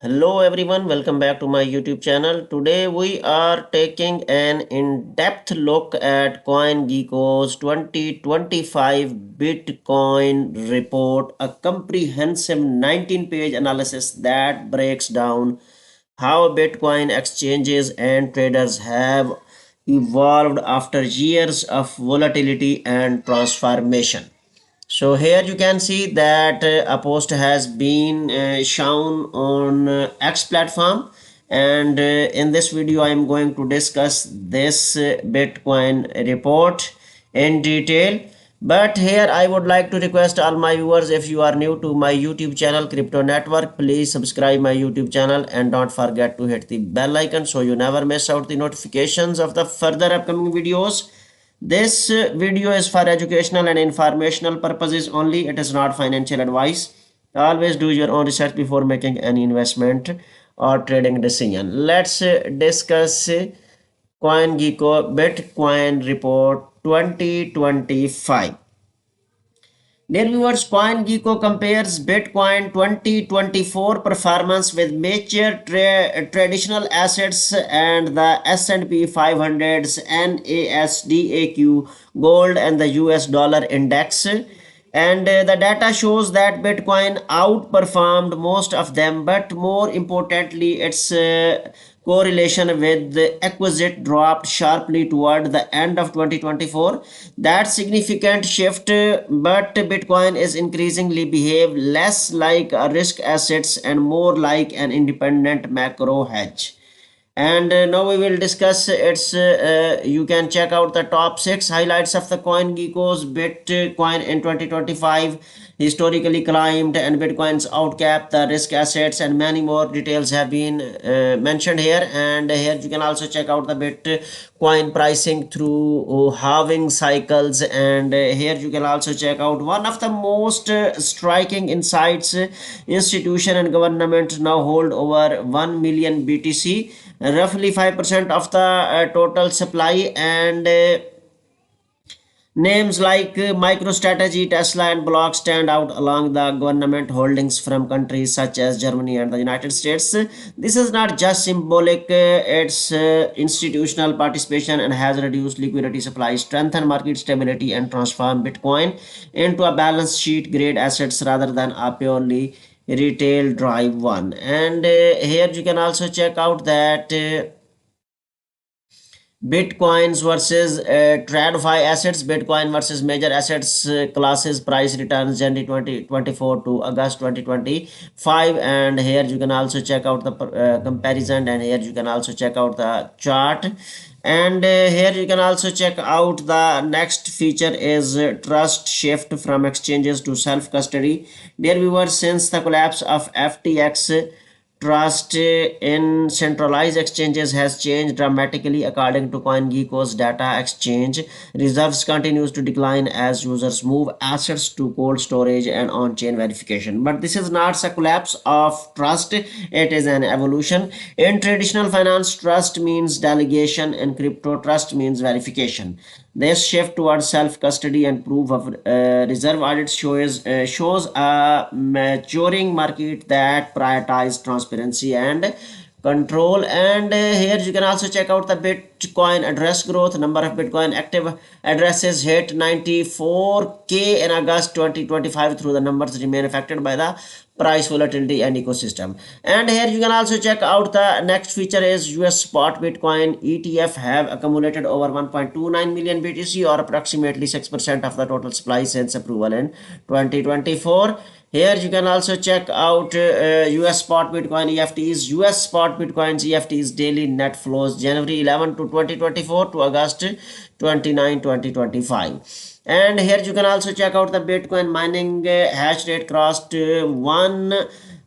Hello everyone, welcome back to my YouTube channel. Today we are taking an in-depth look at CoinGecko's 2025 Bitcoin report, a comprehensive 19-page analysis that breaks down how Bitcoin exchanges and traders have evolved after years of volatility and transformation. So here you can see that a post has been shown on X platform, and in this video I am going to discuss this Bitcoin report in detail. But here I would like to request all my viewers, if you are new to my YouTube channel Crypto Network, please subscribe my YouTube channel and don't forget to hit the bell icon so you never miss out the notifications of the further upcoming videos. This video is for educational and informational purposes only. It is not financial advice. Always do your own research before making any investment or trading decision. Let's discuss CoinGecko Bitcoin Report 2025. Dear viewers, CoinGecko compares Bitcoin 2024 performance with major traditional assets and the S&P 500's NASDAQ gold and the US dollar index. And the data shows that Bitcoin outperformed most of them, but more importantly, its correlation with the acquisite dropped sharply toward the end of 2024. That significant shift, but Bitcoin is increasingly behave less like a risk assets and more like an independent macro hedge. And now we will discuss its you can check out the top 6 highlights of the CoinGecko's Bitcoin in 2025 historically climbed and Bitcoin's outcapped the risk assets, and many more details have been mentioned here. And here you can also check out the Bitcoin pricing through halving cycles, and here you can also check out one of the most striking insights. Institution and government now hold over 1 million BTC, roughly 5% of the total supply, and names like MicroStrategy, Tesla, and Block stand out along the government holdings from countries such as Germany and the United States. This is not just symbolic, it's institutional participation and has reduced liquidity supply, strengthened market stability, and transformed Bitcoin into a balance sheet grade assets rather than a purely retail drive one. And here you can also check out that Bitcoins versus TradFi assets, Bitcoin versus major assets classes, price returns January 2024 to August 2025. And here you can also check out the comparison, and here you can also check out the chart. And here you can also check out the next feature is trust shift from exchanges to self-custody. Dear viewers, since the collapse of FTX, trust in centralized exchanges has changed dramatically. According to CoinGecko's data, exchange reserves continues to decline as users move assets to cold storage and on-chain verification. But this is not a collapse of trust, it is an evolution. In traditional finance, trust means delegation, and crypto trust means verification. This shift towards self-custody and proof of reserve audit shows a maturing market that prioritizes transparency and control. And here you can also check out the Bitcoin address growth. Number of Bitcoin active addresses hit 94k in August 2025, through the numbers remain affected by the price volatility and ecosystem. And here you can also check out the next feature is US spot Bitcoin ETF have accumulated over 1.29 million BTC, or approximately 6% of the total supply since approval in 2024. Here you can also check out US spot Bitcoin EFTs. US spot Bitcoins EFTs daily net flows January 11 to 2024 to August 29, 2025. And here you can also check out the Bitcoin mining hash rate crossed 1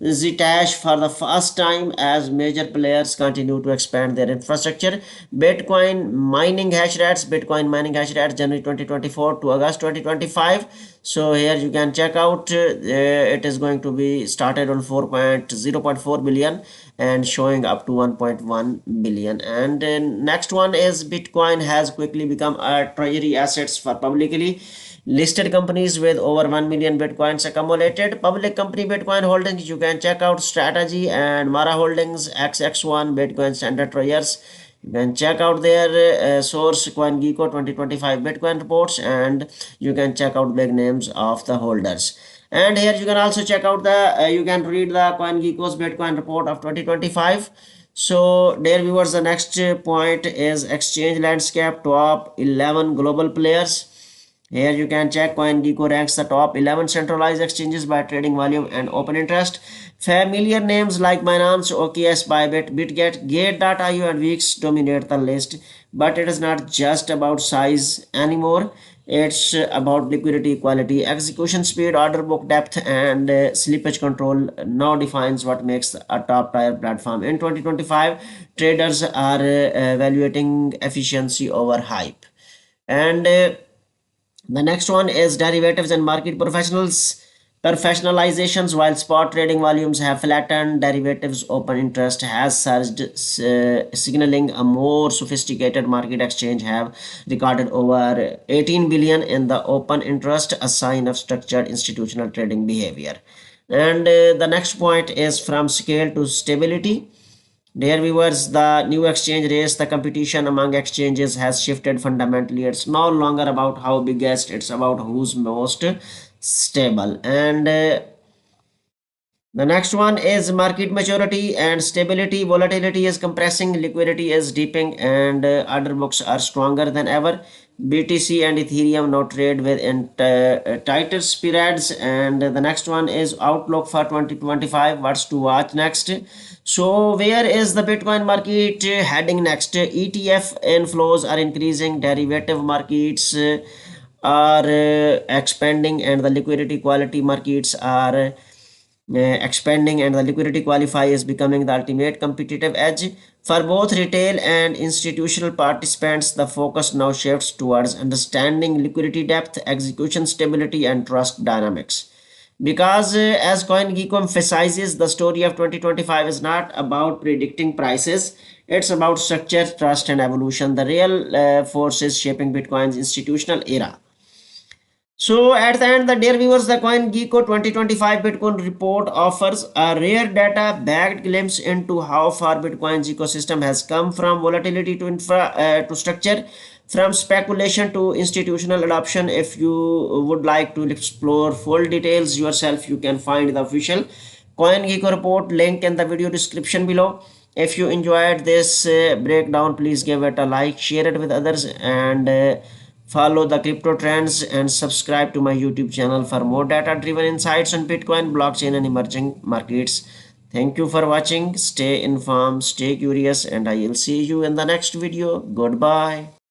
Zcash for the first time as major players continue to expand their infrastructure. Bitcoin mining hash rates January 2024 to August 2025. So here you can check out it is going to be started on 4.0.4 billion, and showing up to 1.1 billion. And next one is Bitcoin has quickly become a treasury assets for publicly listed companies with over 1 million bitcoins accumulated. Public company Bitcoin holdings, you can check out Strategy and Mara Holdings, XX1 Bitcoin Standard Treasures. You can check out their source CoinGecko 2025 Bitcoin reports, and you can check out big names of the holders. And here you can also check out the you can read the CoinGecko's Bitcoin report of 2025. So dear viewers, the next point is exchange landscape, top 11 global players. Here you can check CoinGecko ranks the top 11 centralized exchanges by trading volume and open interest. Familiar names like Binance, OKX, Bybit, BitGet, Gate.io and Wix dominate the list. But it is not just about size anymore. It's about liquidity, quality, execution speed, order book depth, and slippage control now defines what makes a top tier platform. In 2025, traders are evaluating efficiency over hype. And the next one is derivatives and market professionals. Professionalizations. While spot trading volumes have flattened, derivatives open interest has surged, signaling a more sophisticated market. Exchange have recorded over 18 billion in the open interest, a sign of structured institutional trading behavior. And the next point is from scale to stability. Dear viewers, the new exchange race, the competition among exchanges has shifted fundamentally. It's no longer about how biggest, it's about who's most stable. And the next one is market maturity and stability. Volatility is compressing, liquidity is deepening, and order books are stronger than ever. BTC and Ethereum now trade with tighter spreads. And the next one is outlook for 2025. What's to watch next? So, where is the Bitcoin market heading next? ETF inflows are increasing, derivative markets are expanding, and the liquidity quality markets are expanding, and the liquidity qualify is becoming the ultimate competitive edge for both retail and institutional participants. The focus now shifts towards understanding liquidity depth, execution stability, and trust dynamics. Because as CoinGecko emphasizes, the story of 2025 is not about predicting prices, it's about structure, trust, and evolution, the real forces shaping Bitcoin's institutional era. So at the end, the dear viewers, the CoinGecko 2025 Bitcoin report offers a rare data backed glimpse into how far Bitcoin's ecosystem has come, from volatility to to structure, from speculation to institutional adoption. If you would like to explore full details yourself, you can find the official CoinGecko report link in the video description below. If you enjoyed this breakdown, please give it a like, share it with others, and follow the crypto trends and subscribe to my YouTube channel for more data driven insights on Bitcoin, blockchain, and emerging markets. Thank you for watching. Stay informed, stay curious, and I will see you in the next video. Goodbye.